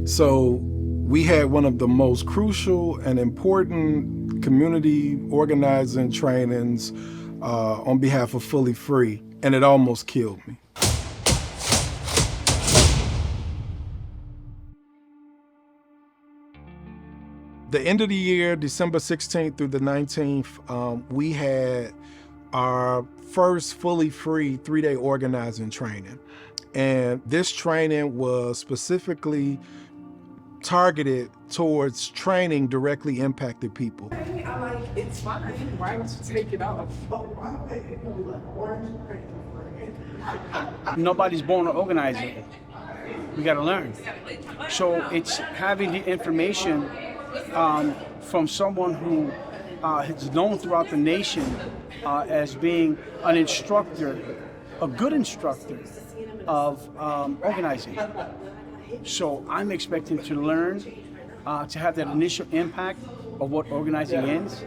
So we had one of the most crucial and important community organizing trainings on behalf of FullyFree, and it almost killed me. The end of the year, December 16th through the 19th, we had our first FullyFree 3-day organizing training. And this training was specifically targeted towards training directly impacted people. I'm like, it's fine. Why don't you take it off? Nobody's born an organizer. We got to learn. So it's having the information from someone who is known throughout the nation as being an instructor, a good instructor of organizing. So I'm expecting to learn, to have that initial impact of what organizing is,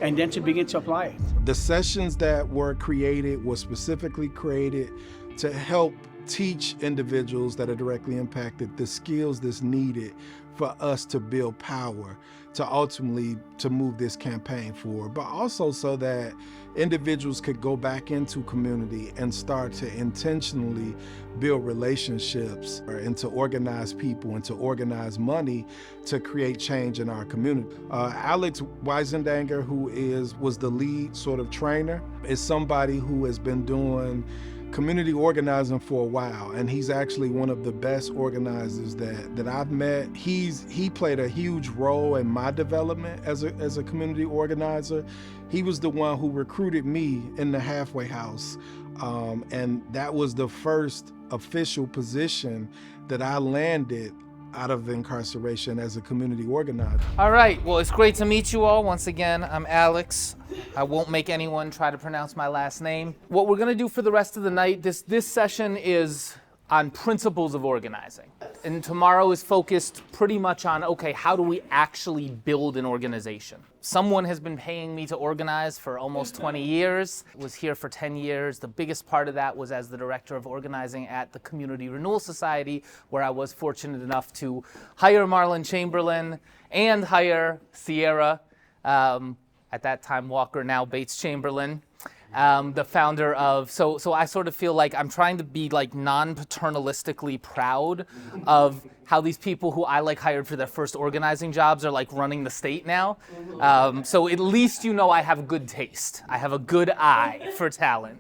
and then to begin to apply it. The sessions that were created were specifically created to help teach individuals that are directly impacted the skills that's needed for us to build power, to ultimately to move this campaign forward, but also so that individuals could go back into community and start to intentionally build relationships and to organize people and to organize money to create change in our community. Alex Weisendanger, who was the lead sort of trainer, is somebody who has been doing community organizing for a while, and he's actually one of the best organizers that I've met. He played a huge role in my development as a community organizer. He was the one who recruited me in the halfway house, and that was the first official position that I landed out of incarceration as a community organizer. All right, well, it's great to meet you all. Once again, I'm Alex. I won't make anyone try to pronounce my last name. What we're gonna do for the rest of the night, this session is on principles of organizing. And tomorrow is focused pretty much on, okay, how do we actually build an organization? Someone has been paying me to organize for almost 20 years, was here for 10 years. The biggest part of that was as the director of organizing at the Community Renewal Society, where I was fortunate enough to hire Marlon Chamberlain and hire Sierra, at that time Walker, now Bates Chamberlain. The founder of, so I sort of feel like I'm trying to be like non-paternalistically proud of how these people who I like hired for their first organizing jobs are like running the state now. So at least you know I have good taste. I have a good eye for talent.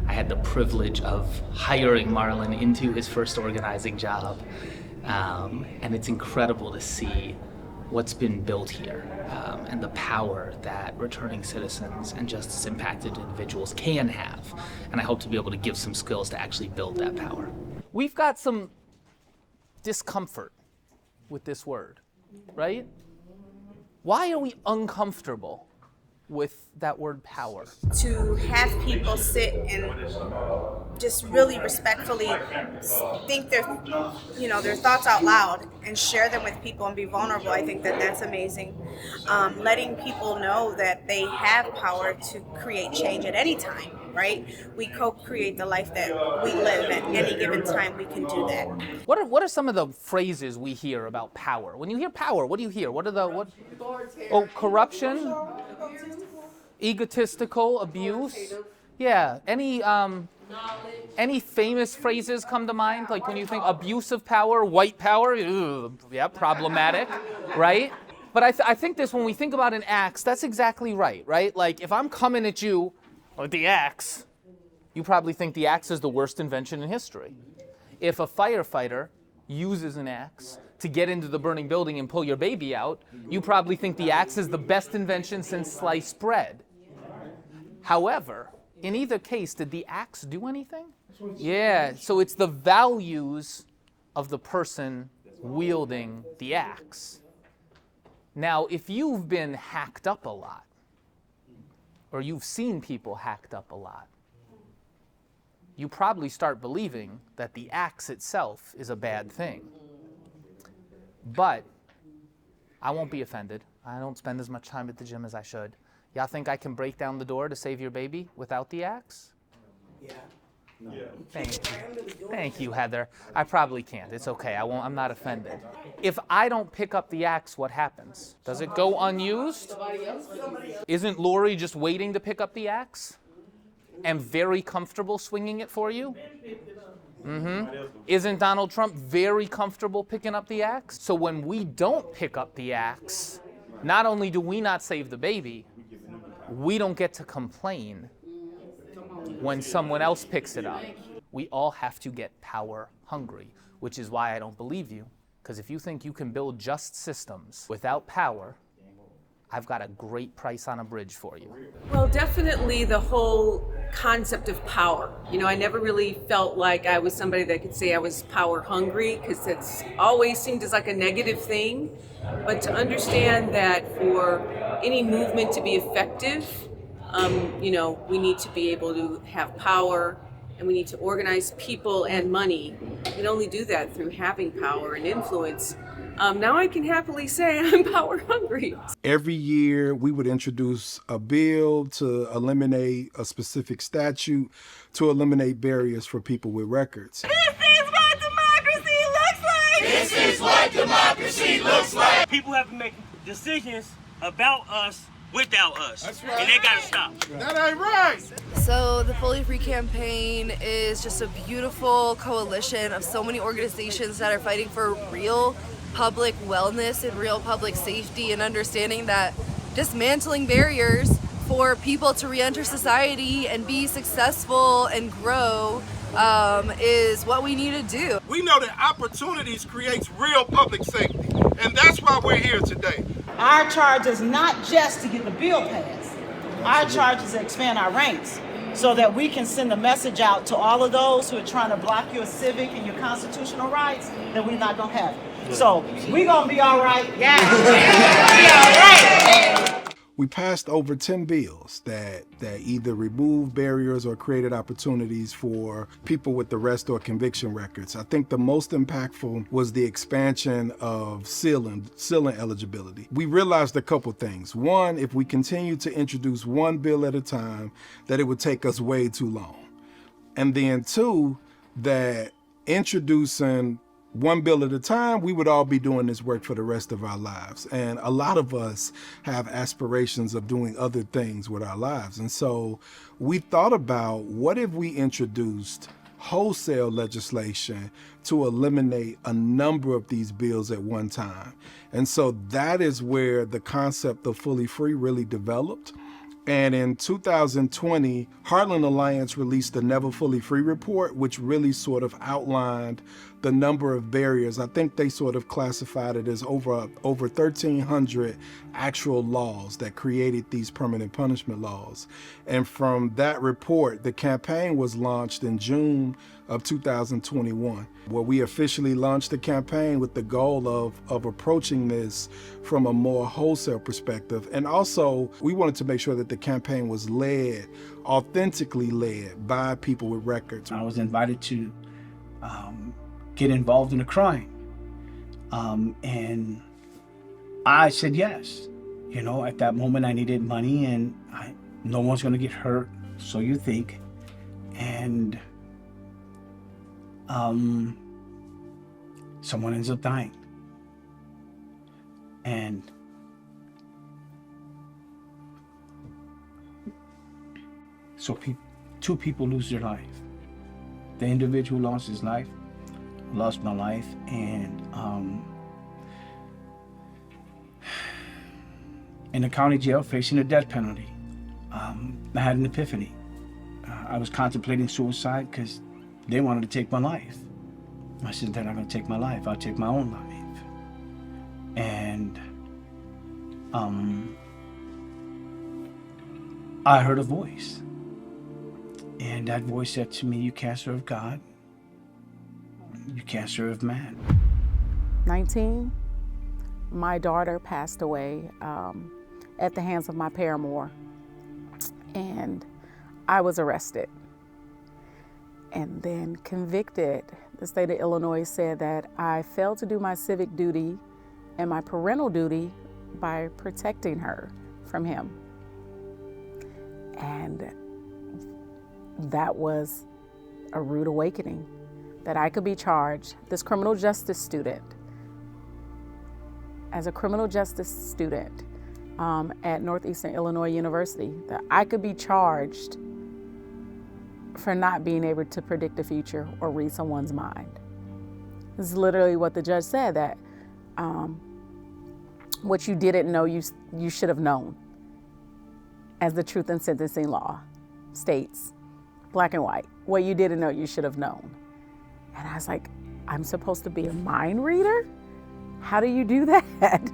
I had the privilege of hiring Marlon into his first organizing job. And it's incredible to see what's been built here and the power that returning citizens and justice impacted individuals can have. And I hope to be able to give some skills to actually build that power. We've got some discomfort with this word, right? Why are we uncomfortable with that word power? To have people sit and just really respectfully think their thoughts out loud and share them with people and be vulnerable, I think that's amazing. Letting people know that they have power to create change at any time, right? We co-create the life that we live at any given time. We can do that. What are some of the phrases we hear about power? When you hear power, what do you hear? Oh, corruption, egotistical, abuse. Yeah. Any famous phrases come to mind? Like when you think abuse of power, white power, yeah, problematic, right? But I think this, when we think about an axe, that's exactly right? Like if I'm coming at you with the axe, you probably think the axe is the worst invention in history. If a firefighter uses an axe to get into the burning building and pull your baby out, you probably think the axe is the best invention since sliced bread. However, in either case, did the axe do anything? Yeah, so it's the values of the person wielding the axe. Now, if you've been hacked up a lot, or you've seen people hacked up a lot, you probably start believing that the axe itself is a bad thing. But I won't be offended. I don't spend as much time at the gym as I should. Y'all think I can break down the door to save your baby without the axe? Yeah. Thank you, Heather. I probably can't. It's okay. I won't. I'm not offended. If I don't pick up the axe, what happens? Does it go unused? Isn't Lori just waiting to pick up the axe? And very comfortable swinging it for you? Isn't Donald Trump very comfortable picking up the axe? So when we don't pick up the axe, not only do we not save the baby, we don't get to complain when someone else picks it up. We all have to get power hungry, which is why I don't believe you. Because if you think you can build just systems without power, I've got a great price on a bridge for you. Well, definitely the whole concept of power. You know, I never really felt like I was somebody that could say I was power hungry, because it's always seemed as like a negative thing. But to understand that for any movement to be effective, you know, we need to be able to have power, and we need to organize people and money. We can only do that through having power and influence. Now I can happily say I'm power hungry. Every year, we would introduce a bill to eliminate a specific statute, to eliminate barriers for people with records. This is what democracy looks like! This is what democracy looks like! People have to make decisions about us without us. That's right. And they gotta stop. That ain't right! So the FullyFree campaign is just a beautiful coalition of so many organizations that are fighting for real public wellness and real public safety, and understanding that dismantling barriers for people to re-enter society and be successful and grow is what we need to do. We know that opportunities creates real public safety, and that's why we're here today. Our charge is not just to get the bill passed. Our charge is to expand our ranks so that we can send a message out to all of those who are trying to block your civic and your constitutional rights that we're not gonna have it. So we're gonna be all right. Yeah. We're all right. We passed over 10 bills that either removed barriers or created opportunities for people with arrest or conviction records. I think the most impactful was the expansion of sealing eligibility. We realized a couple things. One, if we continue to introduce one bill at a time, that it would take us way too long. And then two, that introducing one bill at a time, we would all be doing this work for the rest of our lives. And a lot of us have aspirations of doing other things with our lives. And so we thought about, what if we introduced wholesale legislation to eliminate a number of these bills at one time? And so that is where the concept of FullyFree really developed. And in 2020, Heartland Alliance released the Never Fully Free report, which really sort of outlined the number of barriers. I think they sort of classified it as over 1,300 actual laws that created these permanent punishment laws. And from that report, the campaign was launched in June of 2021, where we officially launched the campaign with the goal of approaching this from a more wholesale perspective. And also, we wanted to make sure that the campaign was led, authentically led by people with records. I was invited to get involved in a crime. And I said yes. You know, at that moment I needed money, and no one's gonna get hurt, so you think. And someone ends up dying. And so two people lose their life. The individual lost his life, lost my life, and in the county jail facing a death penalty. I had an epiphany. I was contemplating suicide because they wanted to take my life. I said, they're not going to take my life, I'll take my own life. And I heard a voice. And that voice said to me, you can't serve God, you can't serve man. 19, my daughter passed away at the hands of my paramour, and I was arrested and then convicted. The state of Illinois said that I failed to do my civic duty and my parental duty by protecting her from him. And that was a rude awakening that I could be charged, this criminal justice student, as a criminal justice student at Northeastern Illinois University, that I could be charged for not being able to predict the future or read someone's mind. This is literally what the judge said, that what you didn't know, you should have known, as the truth in sentencing law states, black and white. What you didn't know, you should have known. And I was like, I'm supposed to be a mind reader? How do you do that?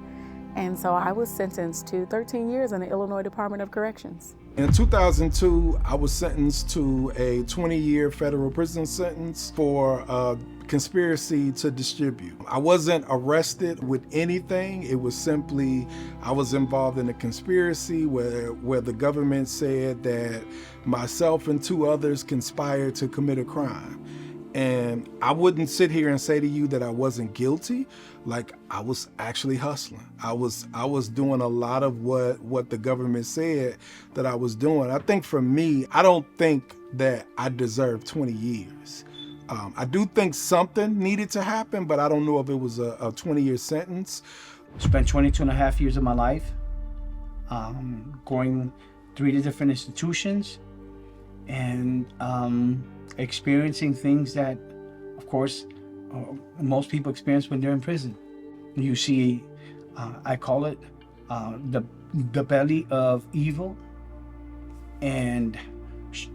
And so I was sentenced to 13 years in the Illinois Department of Corrections. In 2002, I was sentenced to a 20-year federal prison sentence for conspiracy to distribute. I wasn't arrested with anything. It was simply, I was involved in a conspiracy where the government said that myself and 2 others conspired to commit a crime. And I wouldn't sit here and say to you that I wasn't guilty. Like, I was actually hustling. I was doing a lot of what the government said that I was doing. I think for me, I don't think that I deserve 20 years. I do think something needed to happen, but I don't know if it was a 20-year sentence. Spent 22 and a half years of my life going 3 different institutions and experiencing things that, of course, most people experience when they're in prison. You see, I call it the belly of evil, and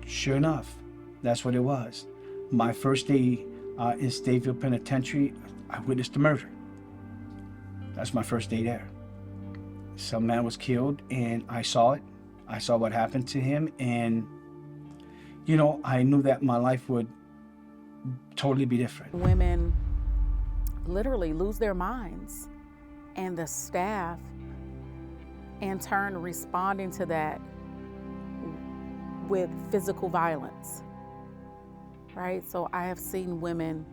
sure enough, that's what it was. My first day in Stateville Penitentiary, I witnessed a murder. That's my first day there. Some man was killed, and I saw it. I saw what happened to him, and you know, I knew that my life would totally be different. Women literally lose their minds, and the staff in turn responding to that with physical violence, right? So I have seen women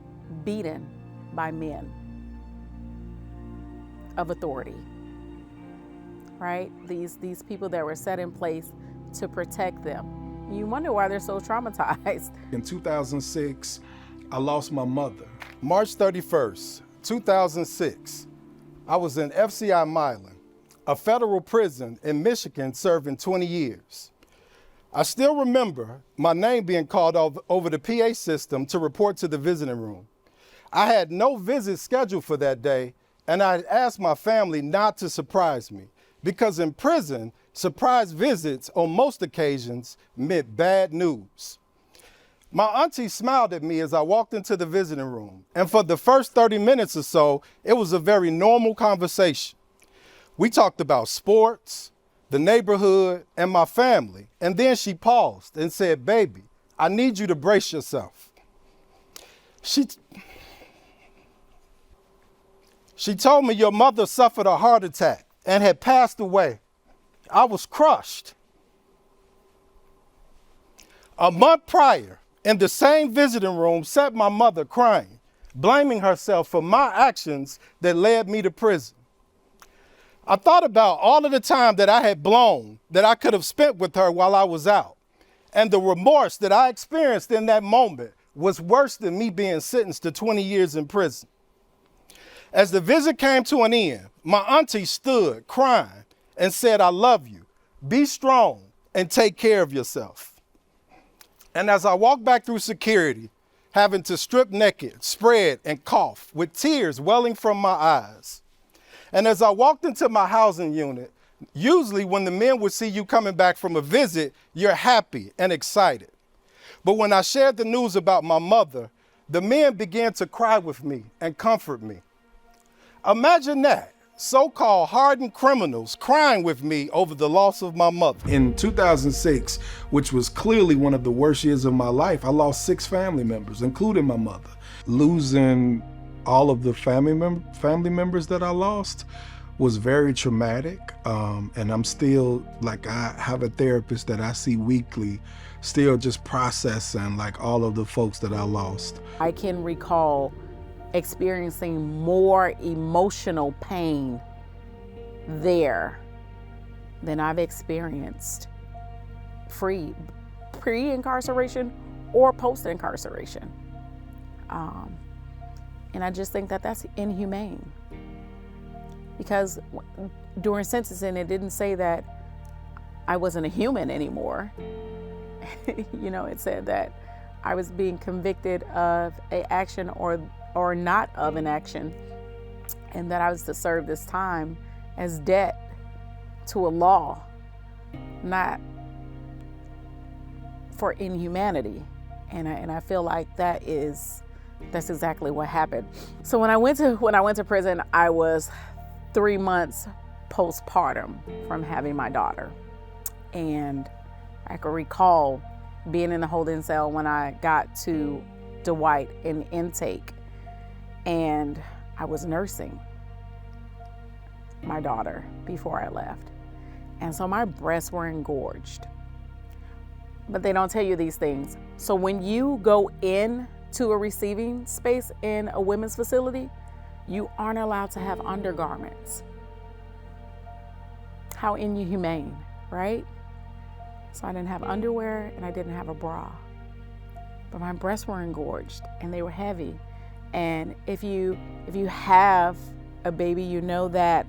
beaten by men of authority, right? These people that were set in place to protect them. You wonder why they're so traumatized. In 2006, I lost my mother. March 31st, 2006, I was in FCI Milan, a federal prison in Michigan serving 20 years. I still remember my name being called over the PA system to report to the visiting room. I had no visit scheduled for that day, and I asked my family not to surprise me, because in prison, surprise visits on most occasions meant bad news. My auntie smiled at me as I walked into the visiting room, and for the first 30 minutes or so, it was a very normal conversation. We talked about sports, the neighborhood, and my family, and then she paused and said, "Baby, I need you to brace yourself." She told me, "Your mother suffered a heart attack and had passed away." I was crushed. A month prior, in the same visiting room, sat my mother crying, blaming herself for my actions that led me to prison. I thought about all of the time that I had blown, that I could have spent with her while I was out. And the remorse that I experienced in that moment was worse than me being sentenced to 20 years in prison. As the visit came to an end, my auntie stood crying and said, "I love you. Be strong and take care of yourself." And as I walked back through security, having to strip naked, spread, and cough with tears welling from my eyes, and as I walked into my housing unit, usually when the men would see you coming back from a visit, you're happy and excited. But when I shared the news about my mother, the men began to cry with me and comfort me. Imagine that. So-called hardened criminals crying with me over the loss of my mother. In 2006, which was clearly one of the worst years of my life, I lost 6 family members, including my mother. Losing all of the family members that I lost was very traumatic. And I'm still, like, I have a therapist that I see weekly, still just processing like all of the folks that I lost. I can recall experiencing more emotional pain there than I've experienced pre-incarceration or post-incarceration. And I just think that that's inhumane. Because during sentencing, it didn't say that I wasn't a human anymore. You know, it said that I was being convicted of an action or not of an action, and that I was to serve this time as debt to a law, not for inhumanity. And I feel like that's exactly what happened. So when I went to prison, I was 3 months postpartum from having my daughter. And I can recall being in the holding cell when I got to Dwight in intake, and I was nursing my daughter before I left. And so my breasts were engorged. But they don't tell you these things. So when you go in to a receiving space in a women's facility, you aren't allowed to have undergarments. How inhumane, right? So I didn't have underwear and I didn't have a bra. But my breasts were engorged and they were heavy. And if you have a baby, you know that,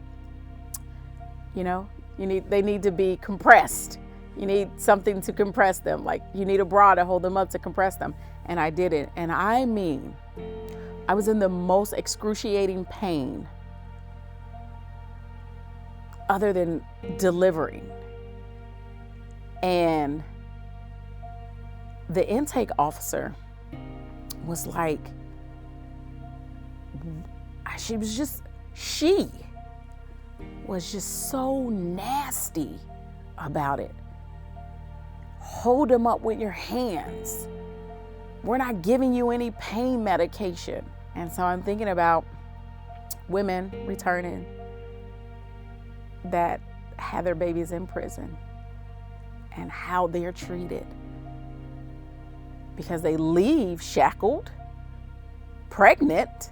they need to be compressed. You need something to compress them. Like you need a bra to hold them up to compress them. And I didn't. And I was in the most excruciating pain other than delivering. And the intake officer was like, she was just so nasty about it. Hold them up with your hands. We're not giving you any pain medication. And so I'm thinking about women returning that had their babies in prison and how they're treated. Because they leave shackled, pregnant,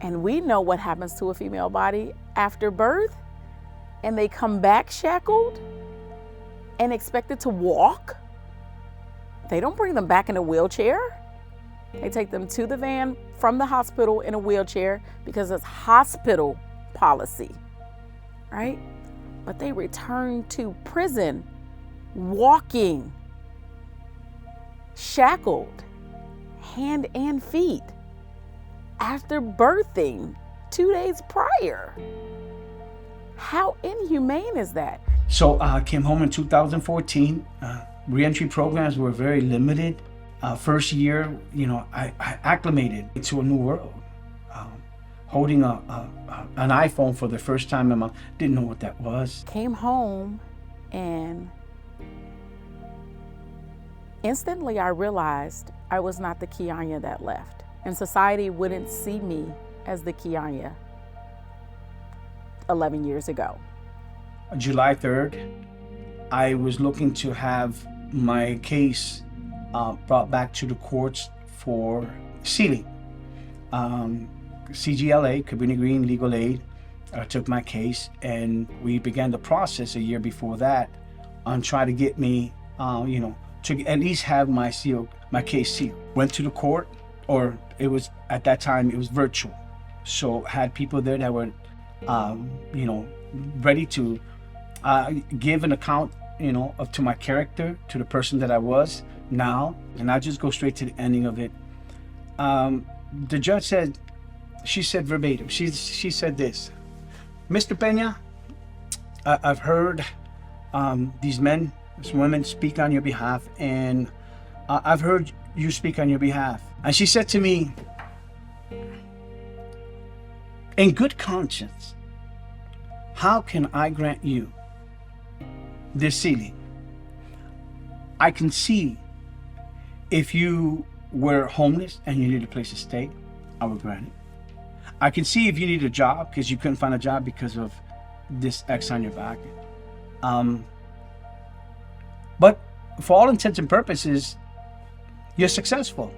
and we know what happens to a female body after birth, and they come back shackled and expected to walk. They don't bring them back in a wheelchair. They take them to the van from the hospital in a wheelchair because it's hospital policy, right? But they return to prison walking, shackled, hand and feet, after birthing 2 days prior. How inhumane is that? So I came home in 2014. Reentry programs were very limited. First year, I acclimated to a new world. Holding an iPhone for the first time in my, didn't know what that was. Came home and instantly I realized I was not the Kianya that left. And society wouldn't see me as the Kianya 11 years ago. July 3rd, I was looking to have my case brought back to the courts for sealing. CGLA, Cabrini Green Legal Aid, took my case, and we began the process a year before that on trying to get me, to at least have my case sealed. Went to the court, or at that time it was virtual. So had people there that were, ready to give an account, to my character, to the person that I was now, and I just go straight to the ending of it. The judge said, she said verbatim, she said this: Mr. Peña, I've heard these men, these women speak on your behalf, and I've heard you speak on your behalf. And she said to me, in good conscience, how can I grant you this sealing? I can see if you were homeless and you need a place to stay, I would grant it. I can see if you need a job because you couldn't find a job because of this X on your back. But for all intents and purposes, you're successful.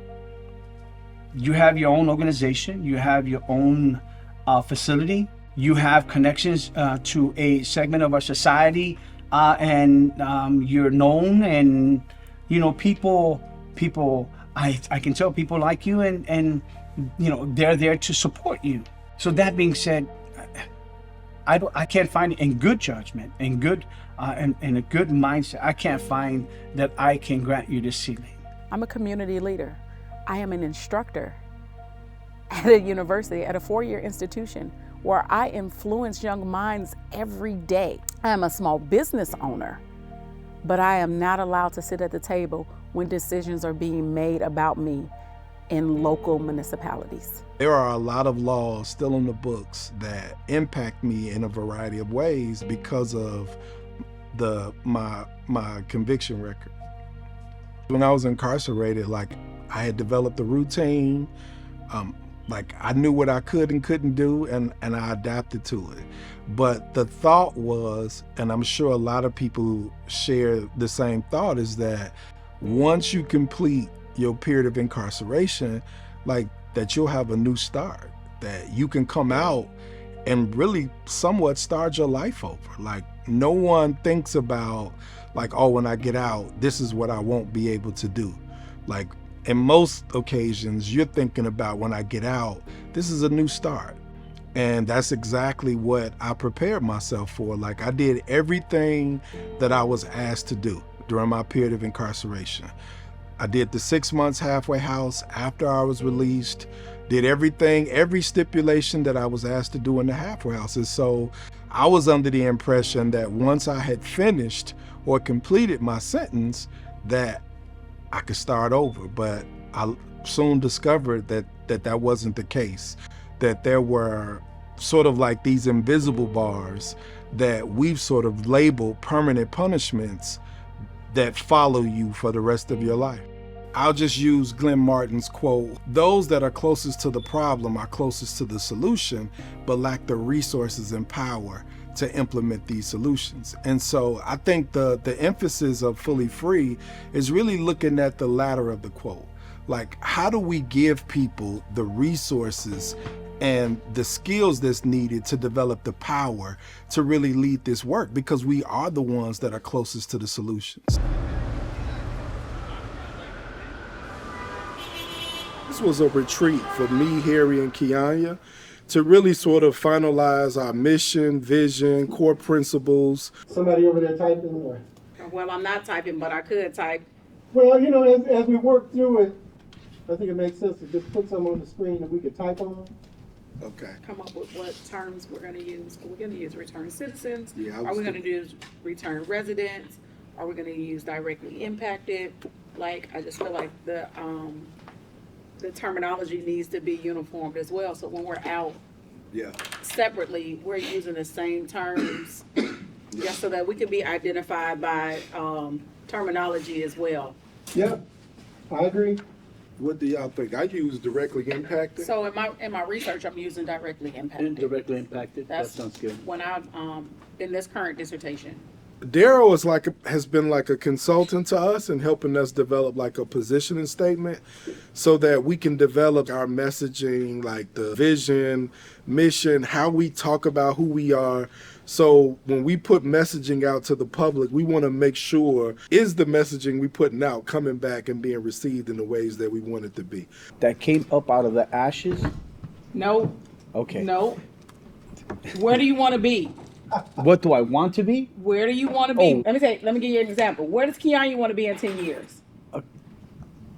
You have your own organization, you have your own facility, you have connections to a segment of our society, and you're known, and people, I can tell people like you, and they're there to support you. So that being said, I can't find in good judgment, in good, in a good mindset, I can't find that I can grant you this ceiling. I'm a community leader. I am an instructor at a university, at a 4-year institution where I influence young minds every day. I am a small business owner, but I am not allowed to sit at the table when decisions are being made about me in local municipalities. There are a lot of laws still in the books that impact me in a variety of ways because of my conviction record. When I was incarcerated, I had developed a routine, I knew what I could and couldn't do, and I adapted to it. But the thought was, and I'm sure a lot of people share the same thought, is that once you complete your period of incarceration, that you'll have a new start, that you can come out and really somewhat start your life over. No one thinks about oh, when I get out, this is what I won't be able to do. In most occasions, you're thinking about when I get out, this is a new start. And that's exactly what I prepared myself for. I did everything that I was asked to do during my period of incarceration. I did the 6 months halfway house after I was released, did everything, every stipulation that I was asked to do in the halfway house. And so I was under the impression that once I had finished or completed my sentence, that I could start over. But I soon discovered that wasn't the case, that there were sort of these invisible bars that we've sort of labeled permanent punishments that follow you for the rest of your life. I'll just use Glenn Martin's quote, "Those that are closest to the problem are closest to the solution, but lack the resources and power to implement these solutions." And so I think the emphasis of Fully Free is really looking at the latter of the quote. How do we give people the resources and the skills that's needed to develop the power to really lead this work? Because we are the ones that are closest to the solutions. This was a retreat for me, Harry, and Kianya to really sort of finalize our mission, vision, core principles. Somebody over there typing or? Well, I'm not typing, but I could type. Well, as we work through it, I think it makes sense to just put some on the screen that we could type on. Okay. Come up with what terms we're going to use. We're going to use return citizens. Yeah, are we going to use return residents? Are we going to use directly impacted? I just feel like the terminology needs to be uniformed as well. So when we're out separately, we're using the same terms just so that we can be identified by terminology as well. Yeah, I agree. What do y'all think? I use directly impacted. So in my research, I'm using directly impacted. Directly impacted, that sounds good. When I'm in this current dissertation. Daryl has been a consultant to us and helping us develop a positioning statement so that we can develop our messaging, the vision, mission, how we talk about who we are. So when we put messaging out to the public, we want to make sure, is the messaging we putting out coming back and being received in the ways that we want it to be? That came up out of the ashes? No. Okay. No. Where do you want to be? What do I want to be? Where do you want to be? Let me give you an example. Where does Kianya want to be in 10 years?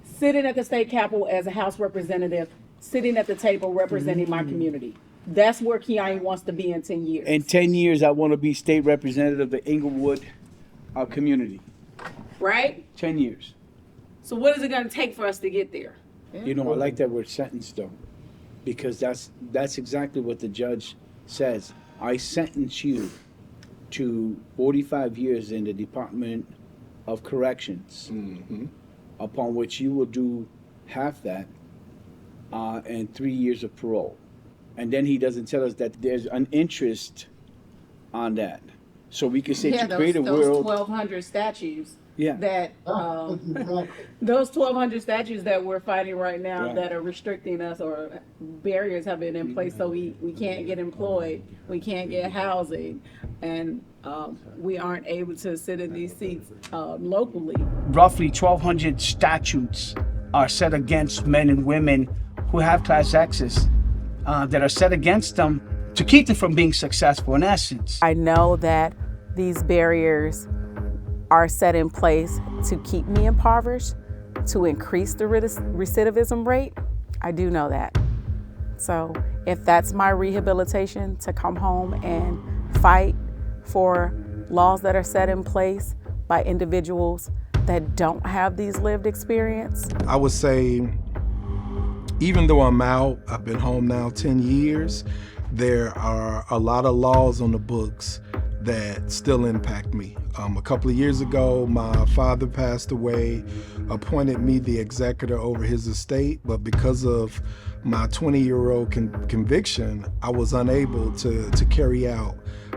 Sitting at the state capitol as a House representative, sitting at the table representing my community. That's where Kianya wants to be in 10 years. In 10 years, I want to be state representative of the Inglewood community. Right? 10 years. So what is it going to take for us to get there? I like that word sentence, though, because that's exactly what the judge says. I sentence you to 45 years in the Department of Corrections, upon which you will do half that and 3 years of parole. And then he doesn't tell us that there's an interest on that. So we can say to create a world. Those 1,200 statues Yeah. that those 1,200 statutes that we're fighting right now Right. that are restricting us, or barriers have been in place, so we can't get employed, we can't get housing, and we aren't able to sit in these seats locally. Roughly 1,200 statutes are set against men and women who have Class X's that are set against them to keep them from being successful, in essence. I know that these barriers are set in place to keep me impoverished, to increase the recidivism rate. I do know that. So if that's my rehabilitation, to come home and fight for laws that are set in place by individuals that don't have these lived experience. I would say, even though I'm out, I've been home now 10 years, there are a lot of laws on the books that still impact me. A couple of years ago, my father passed away, appointed me the executor over his estate, but because of my 20-year-old conviction, I was unable to carry out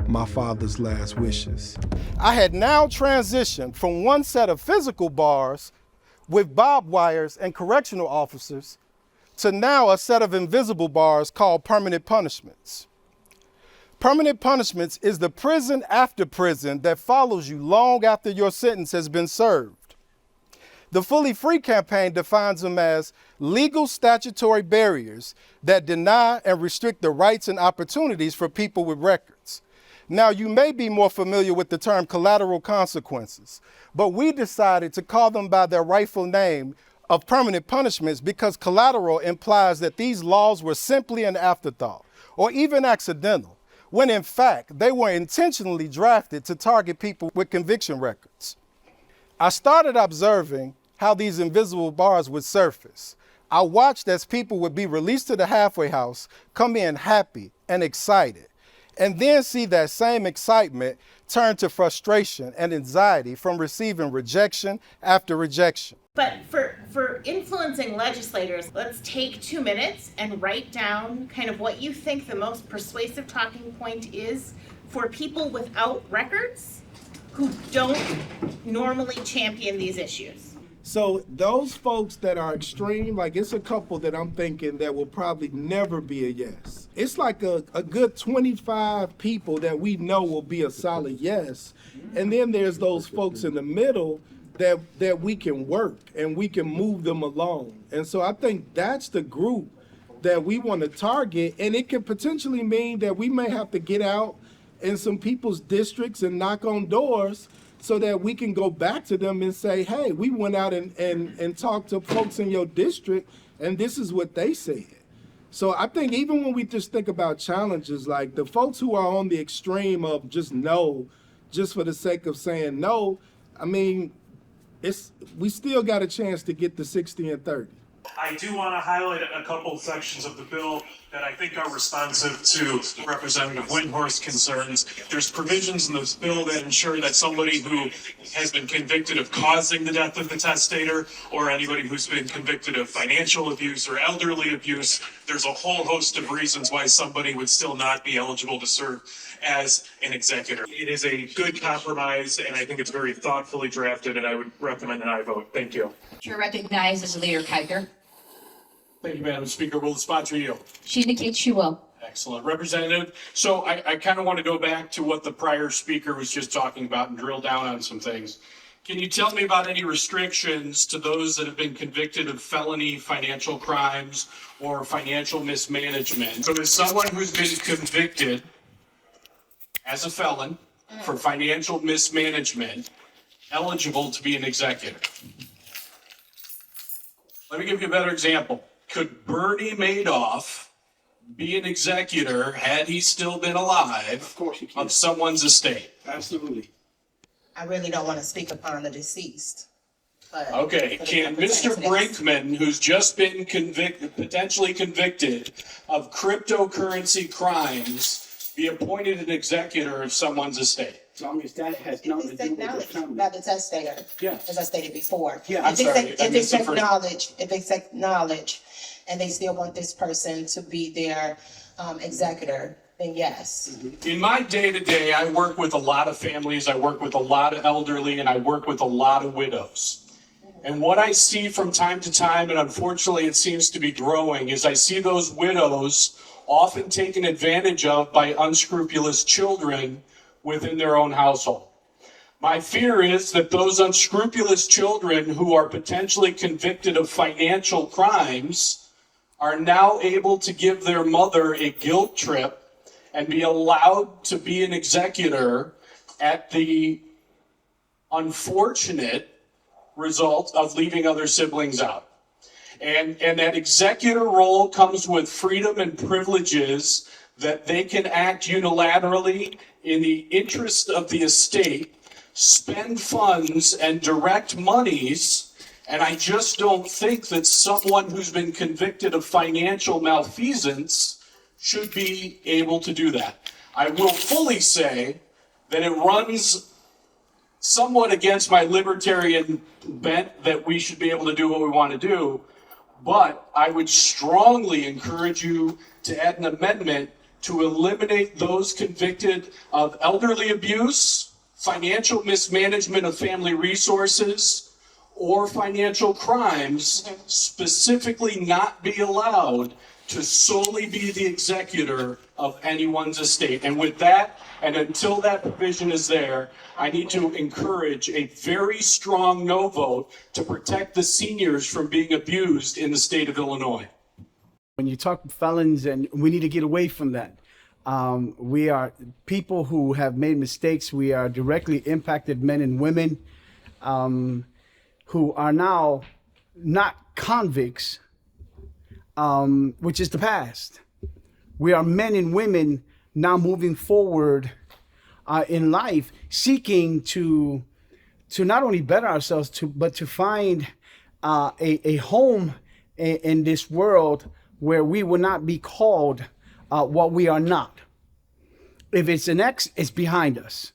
my father's last wishes. I had now transitioned from one set of physical bars with barbed wires and correctional officers to now a set of invisible bars called permanent punishments. Permanent punishments is the prison after prison that follows you long after your sentence has been served. The FullyFree campaign defines them as legal statutory barriers that deny and restrict the rights and opportunities for people with records. Now, you may be more familiar with the term collateral consequences, but we decided to call them by their rightful name of permanent punishments because collateral implies that these laws were simply an afterthought or even accidental, when in fact they were intentionally drafted to target people with conviction records. I started observing how these invisible bars would surface. I watched as people would be released to the halfway house, come in happy and excited, and then see that same excitement turn to frustration and anxiety from receiving rejection after rejection. But for influencing legislators, let's take 2 minutes and write down kind of what you think the most persuasive talking point is for people without records who don't normally champion these issues. So those folks that are extreme, like it's a couple that I'm thinking that will probably never be a yes. It's like a good 25 people that we know will be a solid yes. And then there's those folks in the middle that we can work and we can move them along. And so I think that's the group that we want to target. And it could potentially mean that we may have to get out in some people's districts and knock on doors so that we can go back to them and say, hey, we went out and talked to folks in your district and this is what they said. So I think even when we just think about challenges, like the folks who are on the extreme of just no, just for the sake of saying no, I mean, we still got a chance to get to 60 and 30. I do want to highlight a couple sections of the bill that I think are responsive to Representative Windhorst's concerns. There's provisions in this bill that ensure that somebody who has been convicted of causing the death of the testator, or anybody who's been convicted of financial abuse or elderly abuse, there's a whole host of reasons why somebody would still not be eligible to serve as an executor. It is a good compromise, and I think it's very thoughtfully drafted, and I would recommend an aye vote. Thank you. Chair recognizes Leader Kiger. Thank you, Madam Speaker. Will the sponsor yield? She indicates she will. Excellent. Representative, so I kind of want to go back to what the prior speaker was just talking about and drill down on some things. Can you tell me about any restrictions to those that have been convicted of felony financial crimes or financial mismanagement? So is someone who's been convicted as a felon for financial mismanagement eligible to be an executor? Let me give you a better example. Could Bernie Madoff be an executor, had he still been alive, Of course you can. of someone's estate? Absolutely. I really don't want to speak upon the deceased. But Okay, can Mr. Brinkman, who's just been potentially convicted of cryptocurrency crimes, be appointed an executor of someone's estate? As long as that has nothing to do with the family. About the testator, Yeah. as I stated before. Yeah, If it's the phrase. acknowledged, and they still want this person to be their executor, then yes. In my day-to-day, I work with a lot of families, I work with a lot of elderly, and I work with a lot of widows. And what I see from time to time, and unfortunately it seems to be growing, is I see those widows often taken advantage of by unscrupulous children within their own household. My fear is that those unscrupulous children who are potentially convicted of financial crimes are now able to give their mother a guilt trip and be allowed to be an executor at the unfortunate result of leaving other siblings out. And that executor role comes with freedom and privileges that they can act unilaterally in the interest of the estate, spend funds and direct monies, and I just don't think that someone who's been convicted of financial malfeasance should be able to do that. I will fully say that it runs somewhat against my libertarian bent that we should be able to do what we want to do, but I would strongly encourage you to add an amendment to eliminate those convicted of elderly abuse, financial mismanagement of family resources, or financial crimes, specifically not be allowed to solely be the executor of anyone's estate. And with that, and until that provision is there, I need to encourage a very strong no vote to protect the seniors from being abused in the state of Illinois. When you talk felons, and we need to get away from that. We are people who have made mistakes. We are directly impacted men and women who are now not convicts, which is the past. We are men and women now moving forward in life, seeking to not only better ourselves, but to find a home in this world where we will not be called what we are not. If it's an X, it's behind us.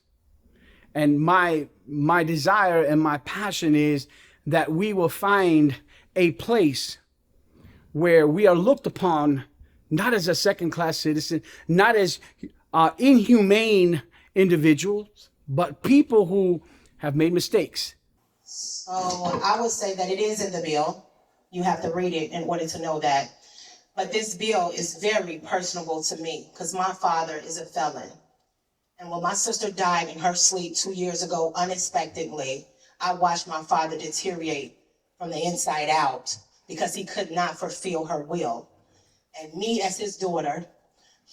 And my desire and my passion is that we will find a place where we are looked upon not as a second-class citizen, not as inhumane individuals, but people who have made mistakes. So I would say that it is in the bill. You have to read it in order to know that. But this bill is very personable to me because my father is a felon. And when my sister died in her sleep 2 years ago, unexpectedly, I watched my father deteriorate from the inside out because he could not fulfill her will. And me as his daughter,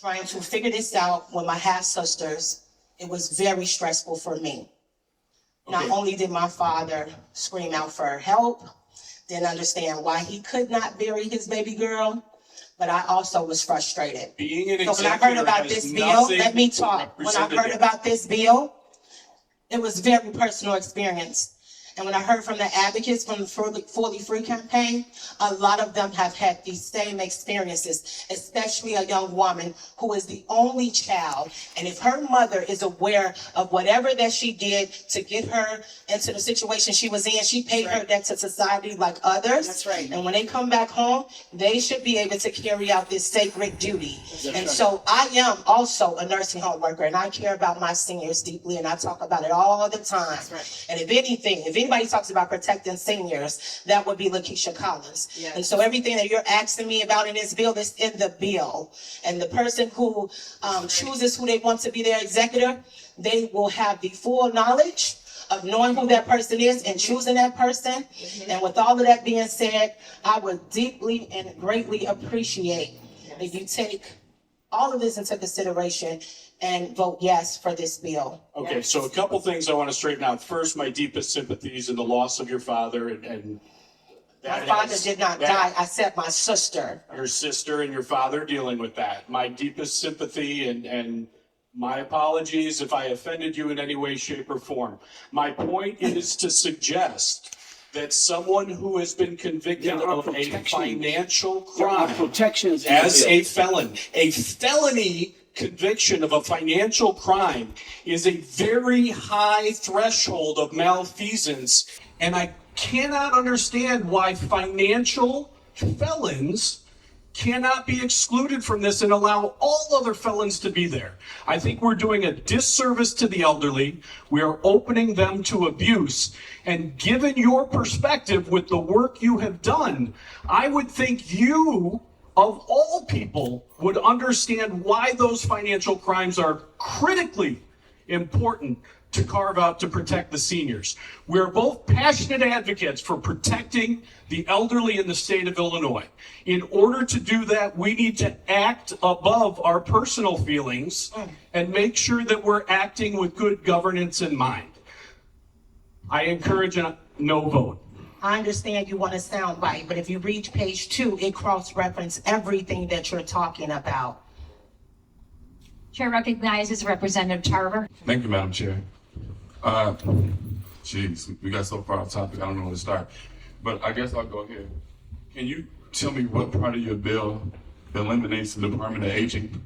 trying to figure this out with my half-sisters, it was very stressful for me. Okay. Not only did my father scream out for help, didn't understand why he could not bury his baby girl, but I also was frustrated. Being an so when I heard about this bill, let me talk. When I heard about this bill, it was very personal experience. And when I heard from the advocates from the FullyFree campaign, a lot of them have had these same experiences, especially a young woman who is the only child. And if her mother is aware of whatever that she did to get her into the situation she was in, she paid her debt to society like others. That's right. And when they come back home, they should be able to carry out this sacred duty. So I am also a nursing home worker, and I care about my seniors deeply, and I talk about it all the time. And if anything, if anybody talks about protecting seniors, that would be Lakeisha Collins. Yes. And so everything that you're asking me about in this bill is in the bill. And the person who chooses who they want to be their executor, they will have the full knowledge of knowing who that person is and choosing that person. And with all of that being said, I would deeply and greatly appreciate if you take all of this into consideration and vote yes for this bill. Okay, so a couple things I want to straighten out. First, my deepest sympathies in the loss of your father, and my father did not die. I said my sister. Your sister and your father dealing with that. My deepest sympathy and my apologies if I offended you in any way, shape, or form. My point is to suggest that someone who has been convicted of a financial crime as a felon, a felony conviction of a financial crime is a very high threshold of malfeasance, and I cannot understand why financial felons cannot be excluded from this and allow all other felons to be there. I think we're doing a disservice to the elderly. We are opening them to abuse. And given your perspective with the work you have done, I would think you, of all people, would understand why those financial crimes are critically important to carve out to protect the seniors. We're both passionate advocates for protecting the elderly in the state of Illinois. In order to do that, we need to act above our personal feelings and make sure that we're acting with good governance in mind. I encourage a no vote. I understand you want a sound bite, but if you read page 2, it cross-references everything that you're talking about. Chair recognizes Representative Tarver. Thank you, Madam Chair. Geez, we got so far off topic, I don't know where to start. But I guess I'll go here. Can you tell me what part of your bill eliminates the Department of Aging?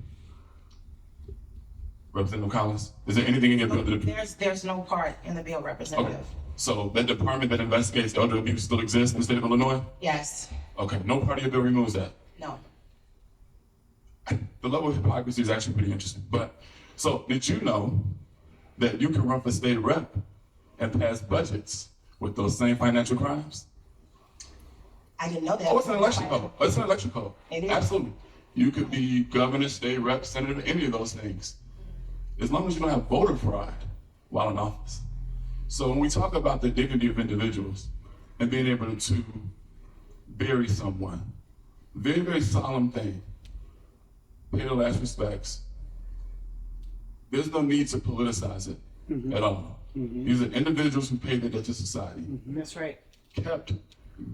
Representative Collins, is there anything in your bill that... There's no part in the bill, Representative. Okay. So that department that investigates elder abuse still exists in the state of Illinois? Yes. Okay, no part of your bill removes that? No. The level of hypocrisy is actually pretty interesting. But, so did you know that you can run for state rep and pass budgets with those same financial crimes? I didn't know that. Oh, it's an election code. It's an election code. It is. Absolutely. You could be governor, state rep, senator, any of those things. As long as you don't have voter fraud while in office. So when we talk about the dignity of individuals and being able to bury someone, very, very solemn thing, pay the last respects, there's no need to politicize it at all. These are individuals who pay their debt to society. That's right. Kept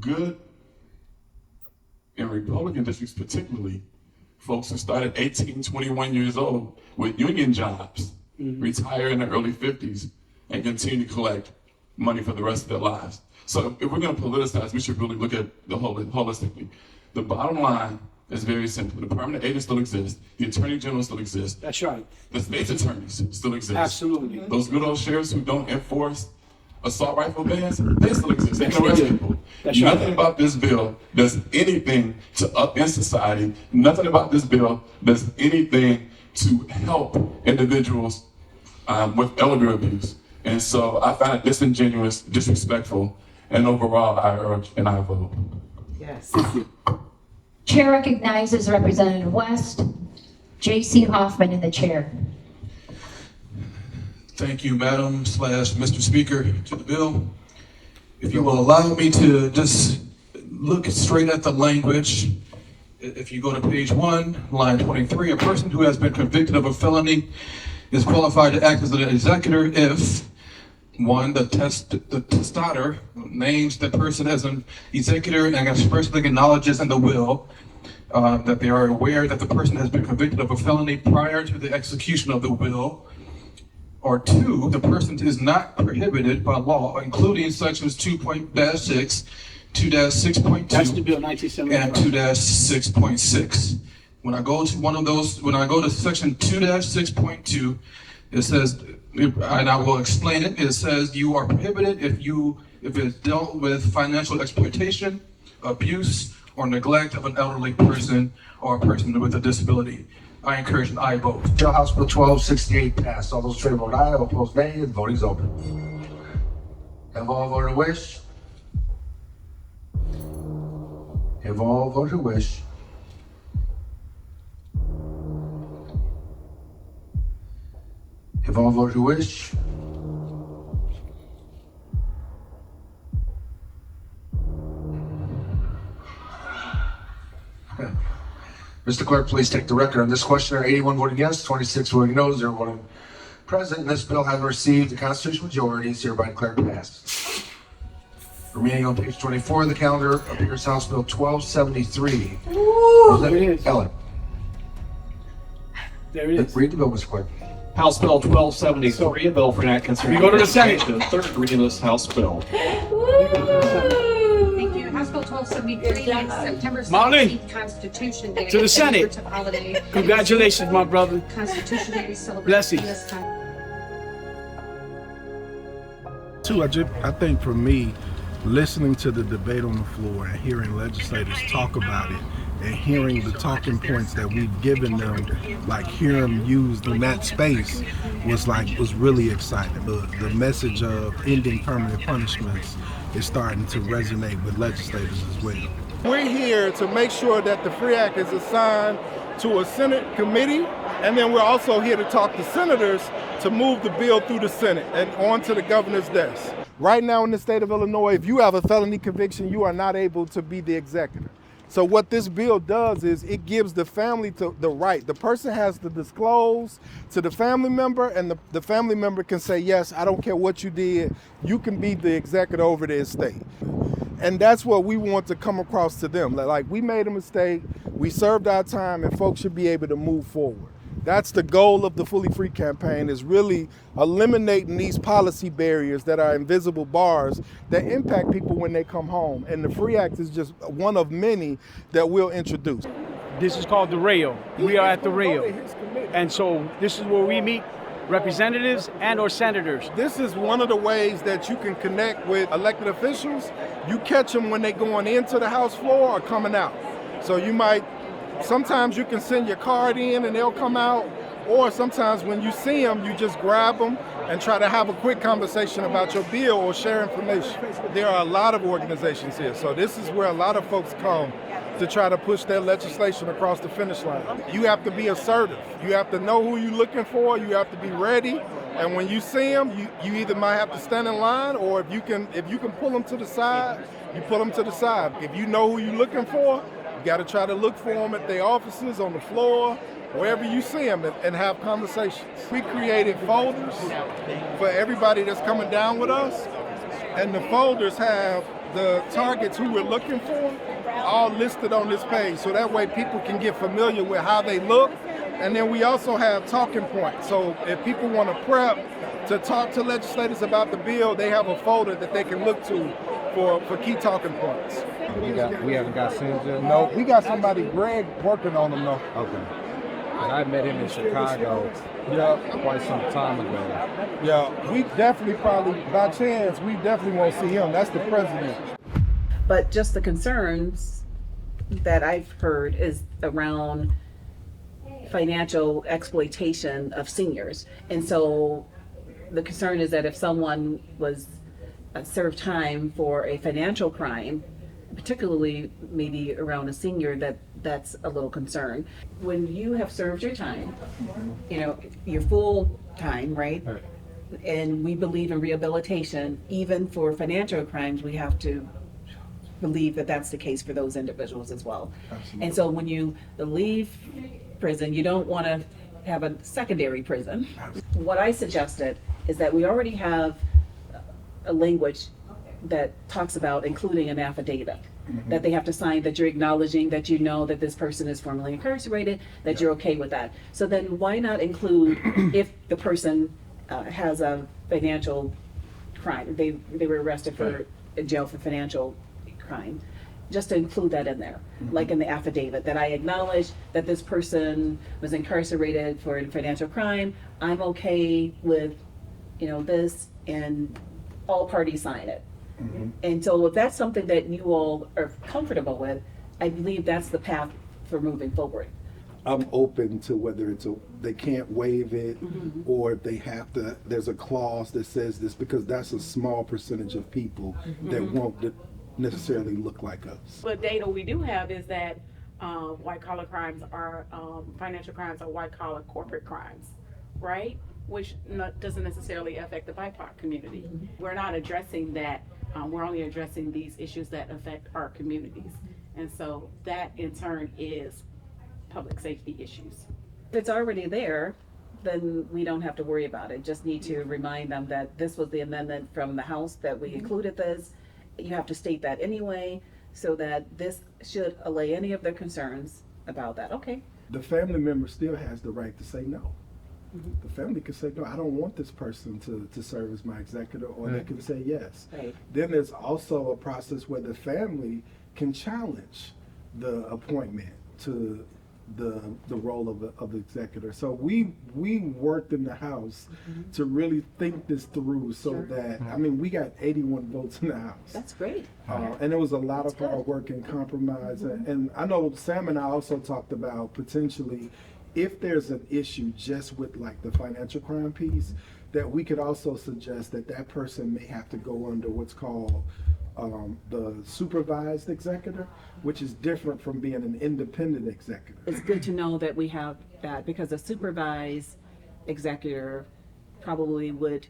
good in Republican districts, particularly folks who started 18, 21 years old with union jobs, retire in their early 50s, and continue to collect money for the rest of their lives. So if we're going to politicize, we should really look at the whole holistically. The bottom line is very simple. The Department of Aging still exists. The Attorney General still exists. That's right. The state's attorneys still exist. Absolutely. Those good old sheriffs who don't enforce assault rifle bans, they still exist. They can arrest people. Nothing about this bill does anything to upend society. Nothing about this bill does anything to help individuals with elder abuse. And so I find it disingenuous, disrespectful, and overall I urge and I vote. Yes. Chair recognizes Representative West. J.C. Hoffman in the chair. Thank you, Madam / Mr. Speaker, to the bill. If you will allow me to just look straight at the language. If you go to page 1, line 23, a person who has been convicted of a felony is qualified to act as an executor if, 1, the testator names the person as an executor and expressly acknowledges in the will that they are aware that the person has been convicted of a felony prior to the execution of the will. Or 2, the person is not prohibited by law, including sections 2.6, 2-6.2, That's the bill 1975. and 2-6.6. When I go to one of those, when I go to section 2-6.2, it says, and I will explain it, it says you are prohibited if it's dealt with financial exploitation, abuse, or neglect of an elderly person or a person with a disability. I encourage an aye vote. House Bill 1268 passed. All those in favor vote aye, all opposed nay. The voting is open. Have all voted wish? Have all voted wish? Have all voted wish? Mr. Clerk, please take the record on this question. There are 81 voting yes, 26 voting no, 0 voting present. This bill having received the constitutional majority is hereby declared passed. Remaining on page 24 of the calendar appears House Bill 1273. There it is. Ellen. There it is. Read the bill, Mr. Clerk. House Bill 1273, a bill for an act concerning We go to the Senate. the third reading of this House bill. Thank you. House Bill 1273 makes September Marlene, 17th Constitution Day. to the Senate. Holiday. Congratulations, my brother. Constitution Day is celebrated. Blessings. Too, I think for me, listening to the debate on the floor and hearing legislators talk about it and hearing the talking points that we've given them, like hear them used in that space, was really exciting. The message of ending permanent punishments is starting to resonate with legislators as well. We're here to make sure that the FREE Act is assigned to a Senate committee, and then we're also here to talk to senators to move the bill through the Senate and onto the governor's desk. Right now in the state of Illinois, if you have a felony conviction, you are not able to be the executor. So what this bill does is it gives the family the right. The person has to disclose to the family member, and the family member can say, yes, I don't care what you did, you can be the executor over the estate. And that's what we want to come across to them. Like, we made a mistake, we served our time, and folks should be able to move forward. That's the goal of the Fully Free campaign, is really eliminating these policy barriers that are invisible bars that impact people when they come home. And the FREE Act is just one of many that we'll introduce. This is called the rail. We are at the rail. And so this is where we meet representatives and or senators. This is one of the ways that you can connect with elected officials. You catch them when they're going into the House floor or coming out. So you might, sometimes you can send your card in and they'll come out, or sometimes when you see them, you just grab them and try to have a quick conversation about your bill or share information. There are a lot of organizations here, so this is where a lot of folks come to try to push their legislation across the finish line. You have to be assertive. You have to know who you're looking for. You have to be ready. And when you see them, you either might have to stand in line, or if you can pull them to the side, you pull them to the side. If you know who you're looking for, you got to try to look for them at their offices, on the floor, wherever you see them, and have conversations. We created folders for everybody that's coming down with us, and the folders have the targets who we're looking for all listed on this page, so that way people can get familiar with how they look. And then we also have talking points. So if people want to prep to talk to legislators about the bill, they have a folder that they can look to for key talking points. We haven't got Sims yet? No, we got somebody, Greg, working on them though. Okay. I met him in Chicago quite some time ago. Yeah, we definitely probably, by chance, we definitely won't see him. That's the president. But just the concerns that I've heard is around financial exploitation of seniors. And so the concern is that if someone was served time for a financial crime, particularly maybe around a senior, that's a little concern. When you have served your time, your full time, right? And we believe in rehabilitation, even for financial crimes, we have to believe that that's the case for those individuals as well. Absolutely. And so when you leave prison, you don't want to have a secondary prison. Absolutely. What I suggested is that we already have a language that talks about including an affidavit, that they have to sign, that you're acknowledging that you know that this person is formerly incarcerated, that you're okay with that. So then why not include if the person has a financial crime, they were arrested for jail for financial crime, just to include that in there, like in the affidavit, that I acknowledge that this person was incarcerated for a financial crime. I'm okay with, this, and all parties sign it. And so if that's something that you all are comfortable with, I believe that's the path for moving forward. I'm open to whether they can't waive it, or if they have to, there's a clause that says this, because that's a small percentage of people that won't necessarily look like us. But data we do have is that white collar crimes are, financial crimes are white collar corporate crimes, right? Which doesn't necessarily affect the BIPOC community. We're not addressing that. We're only addressing these issues that affect our communities. And so that in turn is public safety issues. If it's already there, then we don't have to worry about it. Just need to remind them that this was the amendment from the House, that we included this. You have to state that anyway, so that this should allay any of their concerns about that. Okay. The family member still has the right to say no. The family can say, no, I don't want this person to serve as my executor, or they can say yes. Right. Then there's also a process where the family can challenge the appointment to the role of the executor. So we worked in the House to really think this through, so that we got 81 votes in the House. That's great. And there was a lot of hard work and compromise. And I know Sam and I also talked about potentially, if there's an issue just with like the financial crime piece, that we could also suggest that that person may have to go under what's called the supervised executor, which is different from being an independent executor. It's good to know that we have that, because a supervised executor probably would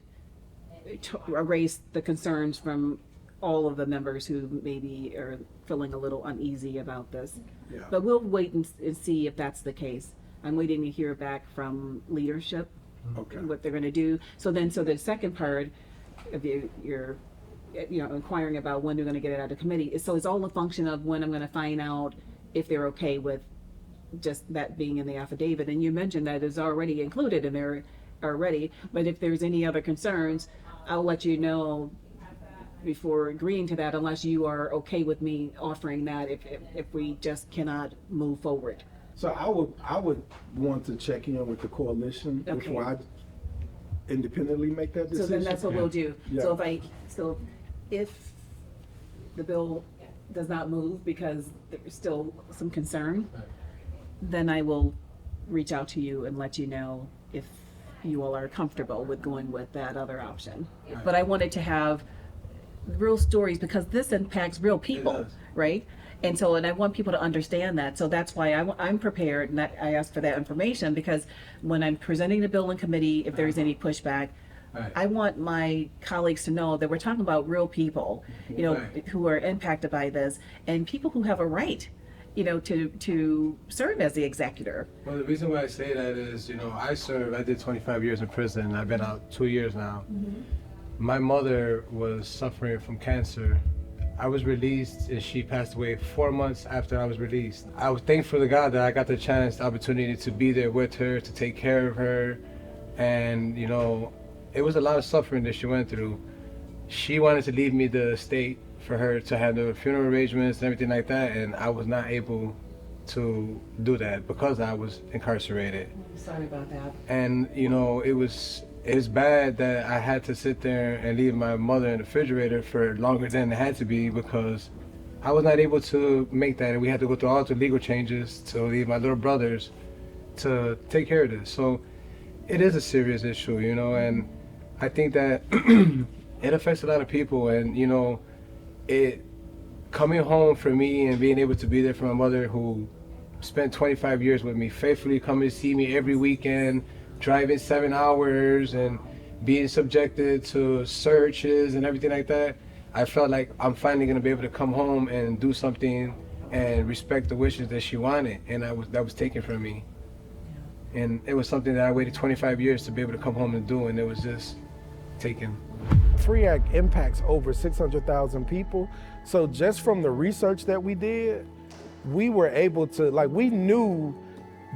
erase the concerns from all of the members who maybe are feeling a little uneasy about this. Yeah. But we'll wait and see if that's the case. I'm waiting to hear back from leadership, what they're going to do. So the second part of you're inquiring about when they're going to get it out of committee. So it's all a function of when I'm going to find out if they're okay with just that being in the affidavit. And you mentioned that it's already included in there already. But if there's any other concerns, I'll let you know before agreeing to that, unless you are okay with me offering that if we just cannot move forward. So I would want to check in with the coalition before I independently make that decision. So then that's what we'll do. Yeah. So if the bill does not move because there's still some concern, then I will reach out to you and let you know if you all are comfortable with going with that other option. But I wanted to have real stories, because this impacts real people, right? And I want people to understand that. So that's why I'm prepared, and I asked for that information, because when I'm presenting the bill in committee, if there's any pushback, I want my colleagues to know that we're talking about real people, who are impacted by this, and people who have a right, to serve as the executor. Well, the reason why I say that is, I did 25 years in prison. I've been out 2 years now. My mother was suffering from cancer. I was released and she passed away 4 months after I was released. I was thankful to God that I got the opportunity to be there with her, to take care of her. And, it was a lot of suffering that she went through. She wanted to leave me the estate for her to handle funeral arrangements and everything like that, and I was not able to do that because I was incarcerated. Sorry about that. And, it's bad that I had to sit there and leave my mother in the refrigerator for longer than it had to be, because I was not able to make that, and we had to go through all the legal changes to leave my little brothers to take care of this. So it is a serious issue, and I think that it affects a lot of people. And it coming home for me and being able to be there for my mother, who spent 25 years with me, faithfully coming to see me every weekend, driving 7 hours and being subjected to searches and everything like that. I felt like I'm finally gonna be able to come home and do something and respect the wishes that she wanted, and that was taken from me. And it was something that I waited 25 years to be able to come home and do, and it was just taken. Free Act impacts over 600,000 people. So just from the research that we did, we were able to, we knew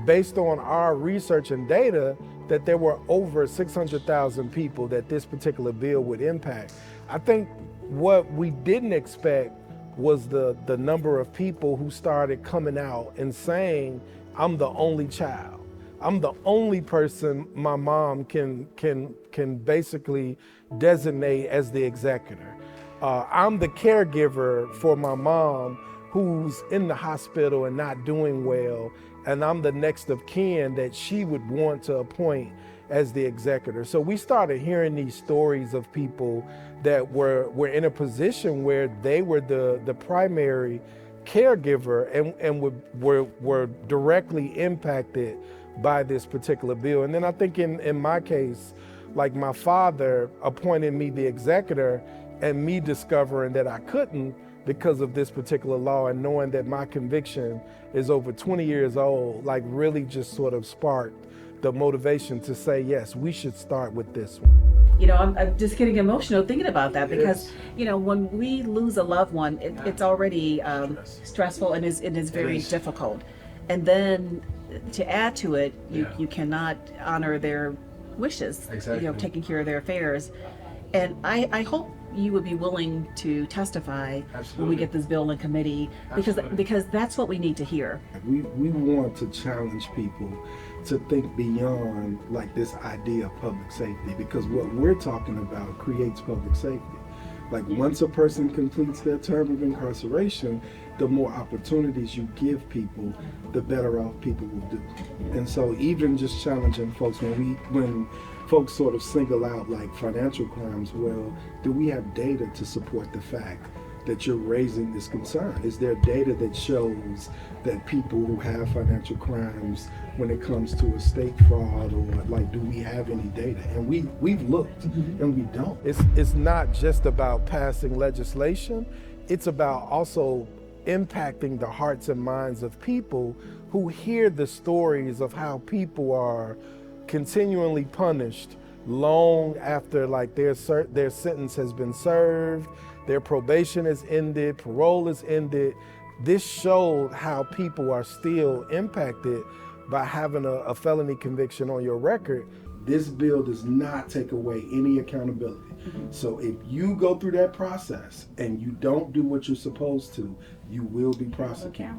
based on our research and data that there were over 600,000 people that this particular bill would impact. I think what we didn't expect was the number of people who started coming out and saying, I'm the only child. I'm the only person my mom can basically designate as the executor. I'm the caregiver for my mom who's in the hospital and not doing well, and I'm the next of kin that she would want to appoint as the executor. So we started hearing these stories of people that were in a position where they were the primary caregiver and were directly impacted by this particular bill. And then I think in my case, my father appointed me the executor, and me discovering that I couldn't because of this particular law, and knowing that my conviction is over 20 years old, really just sort of sparked the motivation to say, yes, we should start with this one. I'm just getting emotional thinking about that, because, when we lose a loved one, it's already stressful and is very difficult. And then to add to it, you cannot honor their wishes, taking care of their affairs. And I hope you would be willing to testify when we get this bill in committee, because that's what we need to hear. We want to challenge people to think beyond like this idea of public safety, because what we're talking about creates public safety. Like once a person completes their term of incarceration, the more opportunities you give people, the better off people will do. And so even just challenging folks, when folks sort of single out like financial crimes, well, do we have data to support the fact that you're raising this concern? Is there data that shows that people who have financial crimes, when it comes to estate fraud, or like, do we have any data? And we've looked, and we don't. It's not just about passing legislation, it's about also impacting the hearts and minds of people who hear the stories of how people are continually punished long after like their sentence has been served, their probation is ended, parole is ended. This showed how people are still impacted by having a felony conviction on your record. This bill does not take away any accountability. So if you go through that process and you don't do what you're supposed to, you will be prosecuted.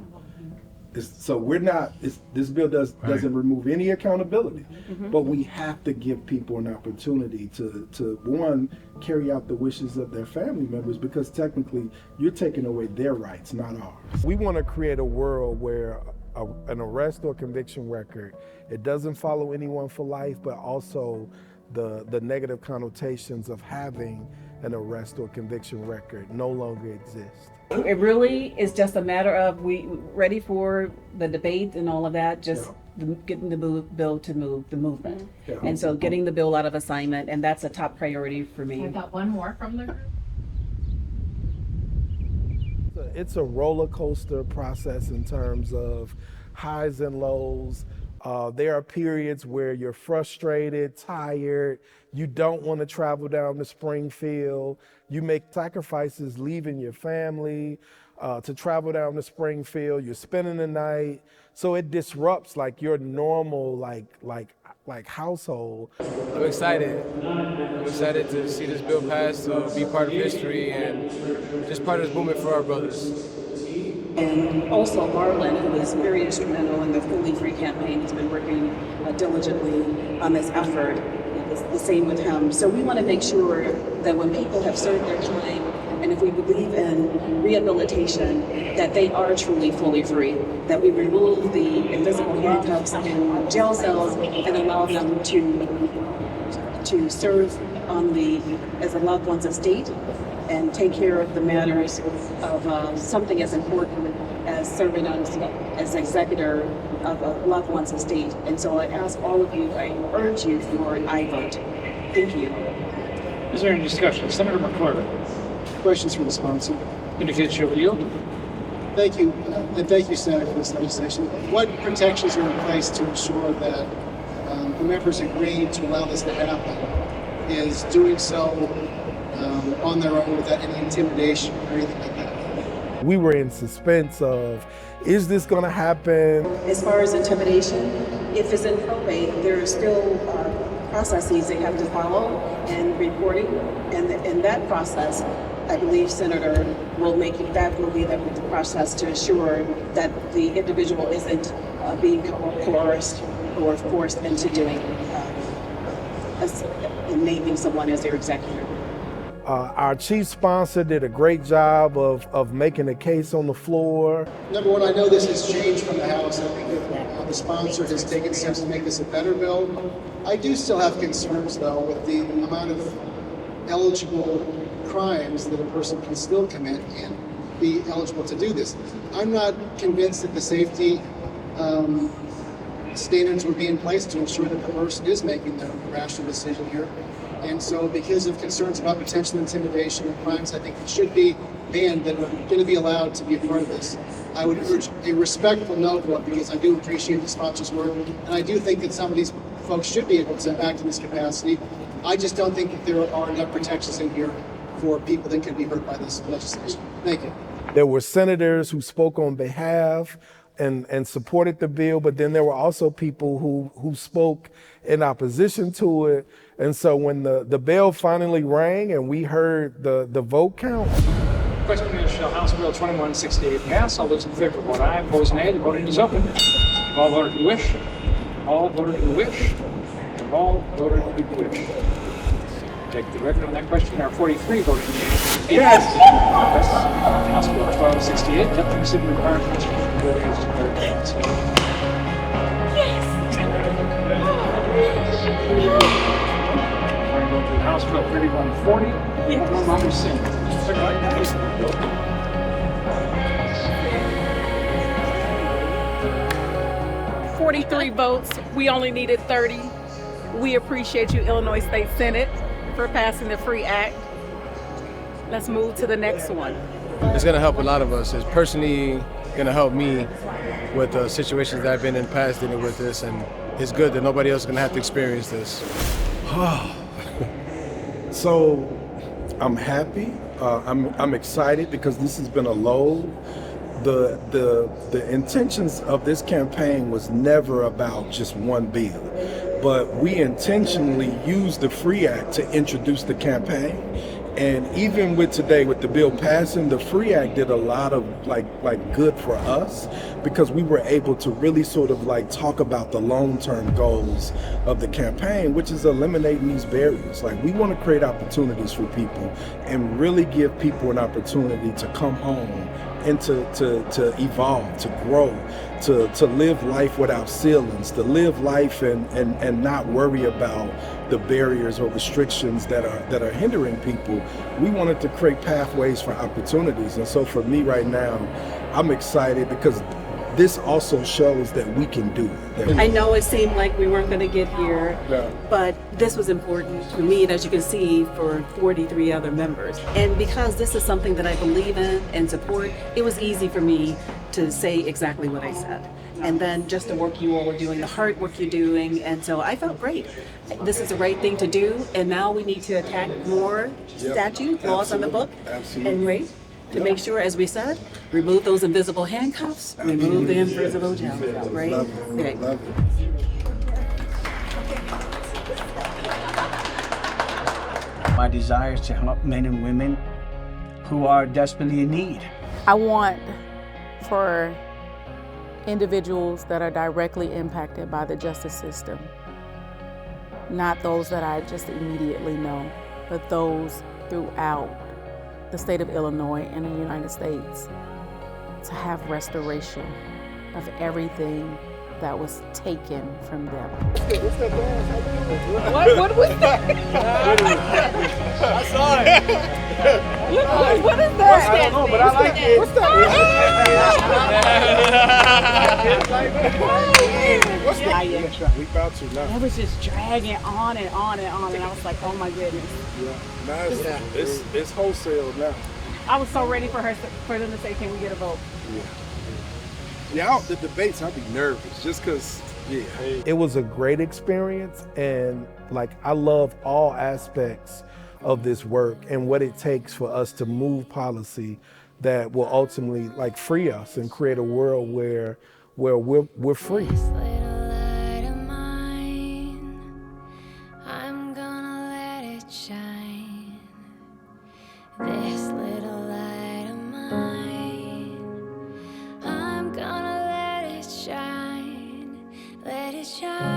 So we're not, this bill doesn't remove any accountability, but we have to give people an opportunity to one, carry out the wishes of their family members, because technically you're taking away their rights, not ours. We want to create a world where an arrest or conviction record, it doesn't follow anyone for life, but also the negative connotations of having an arrest or conviction record no longer exist. It really is just a matter of we ready for the debate and all of that, just getting the bill to move the movement. And so getting the bill out of assignment, and that's a top priority for me. I've got one more from the group. It's a roller coaster process in terms of highs and lows. There are periods where you're frustrated, tired, you don't want to travel down to Springfield. You make sacrifices leaving your family to travel down to Springfield. You're spending the night. So it disrupts like your normal like household. I'm excited. I'm excited to see this bill pass, to be part of history and just part of this movement for our brothers. And also Marlon, who is very instrumental in the FullyFree campaign, has been working diligently on this effort. It's the same with him. So we want to make sure that when people have served their time, and if we believe in rehabilitation, that they are truly fully free, that we remove the invisible handcuffs in jail cells and allow them to serve on as a loved one's estate and take care of the matters of something as important as serving as executor of a loved one's estate. And so I ask all of you, I urge you for an aye vote. Thank you. Is there any discussion? Senator McClure. Questions from the sponsor. Indicates you will yield. Thank you, and thank you, Senator, for this legislation. What protections are in place to ensure that whomever's agreeing to allow this to happen is doing so on their own without any intimidation or anything like that? We were in suspense of, is this going to happen? As far as intimidation, if it's in probate, there are still processes they have to follow and reporting, and that process, I believe Senator will make it, that will be the process to ensure that the individual isn't being coerced or forced into doing, naming someone as their executor. Our chief sponsor did a great job of making a case on the floor. Number one, I know this has changed from the House. I think that the sponsor has taken steps to make this a better bill. I do still have concerns, though, with the amount of eligible crimes that a person can still commit and be eligible to do this. I'm not convinced that the safety standards would be in place to ensure that the person is making the rational decision here. And so because of concerns about potential intimidation and crimes, I think it should be banned that are going to be allowed to be a part of this. I would urge a respectful no vote because I do appreciate the sponsor's work, and I do think that some of these folks should be able to act in this capacity. I just don't think that there are enough protections in here for people that could be hurt by this legislation. Thank you. There were senators who spoke on behalf and supported the bill, but then there were also people who spoke in opposition to it. And so when the bell finally rang and we heard the vote count. Question is, shall House Bill 2168 pass? All those in favor vote aye, opposed nay. The voting is open. You've all voted to wish. All voted to wish. You've all voted to wish. Take the record on that question. There are 43 voting yes. House Bill 1268. Nothing considered required question. The bill is declared passed. Yes. We're going to House Bill 3140. Yes. No longer seen. 43 votes. We only needed 30. We appreciate you, Illinois State Senate, for passing the FREE Act. Let's move to the next one. It's going to help a lot of us. It's personally going to help me with situations that I've been in the past dealing with this, and it's good that nobody else is going to have to experience this. So I'm happy. I'm excited because this has been a load. The intentions of this campaign was never about just one bill, but we intentionally used the FREE Act to introduce the campaign. And even with today, with the bill passing, the FREE Act did a lot of like good for us because we were able to really sort of like talk about the long-term goals of the campaign, which is eliminating these barriers. Like, we want to create opportunities for people and really give people an opportunity to come home and to evolve, to grow, to live life without ceilings, to live life and not worry about the barriers or restrictions that are hindering people. We wanted to create pathways for opportunities. And so for me right now, I'm excited because this also shows that we can do it. I know it seemed like we weren't going to get here, but this was important for me, and as you can see, for 43 other members. And because this is something that I believe in and support, it was easy for me to say exactly what I said. And then just the work you all are doing, the hard work you're doing, and so I felt great. This is the right thing to do, and now we need to attack more statute laws on the book, and right? To make sure, as we said, remove those invisible handcuffs, remove the invisible jail, right? Okay. My desire is to help men and women who are desperately in need. I want for individuals that are directly impacted by the justice system, not those that I just immediately know, but those throughout the state of Illinois and the United States, to have restoration of everything that was taken from them. What was that? I saw it. What is that? I don't know, but I like it. What's that? What's that? We about to now. It was just dragging on and on and on, and I was like, oh my goodness. Yeah. Now it's wholesale now. I was so ready for them to say, can we get a vote? Yeah, the debates, I'd be nervous just because, yeah. It was a great experience, and like, I love all aspects of this work and what it takes for us to move policy that will ultimately like free us and create a world where we're free. I'm gonna let it shine. This little light of mine, I'm gonna let it shine, let it shine.